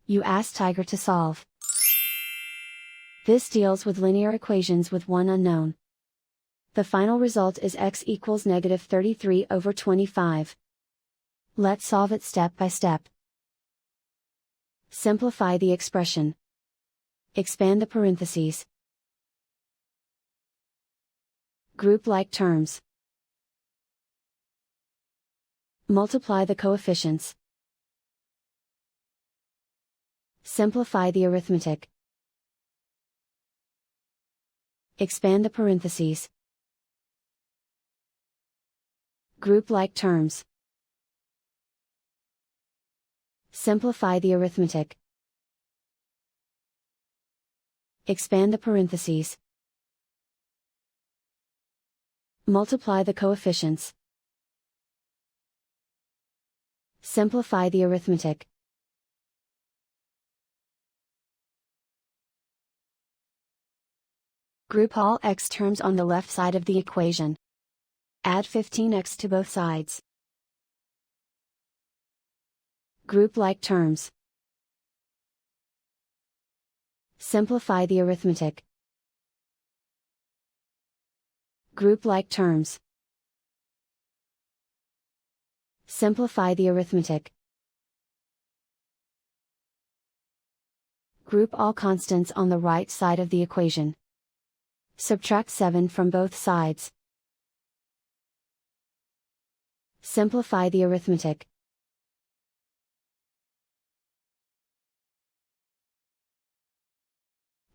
You ask Tiger to solve. This deals with linear equations with one unknown. The final result is x equals -33/25. Let's solve it step by step. Simplify the expression. Expand the parentheses. Group like terms. Multiply the coefficients. Simplify the arithmetic. Expand the parentheses. Group like terms. Simplify the arithmetic. Expand the parentheses. Multiply the coefficients. Simplify the arithmetic. Group all x terms on the left side of the equation. Add 15x to both sides. Group like terms. Simplify the arithmetic. Group like terms. Simplify the arithmetic. Group all constants on the right side of the equation. Subtract 7 from both sides. Simplify the arithmetic.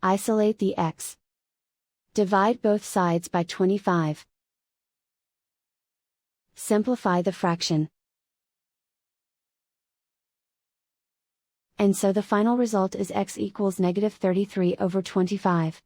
Isolate the x. Divide both sides by 25. Simplify the fraction. And so the final result is x equals -33/25.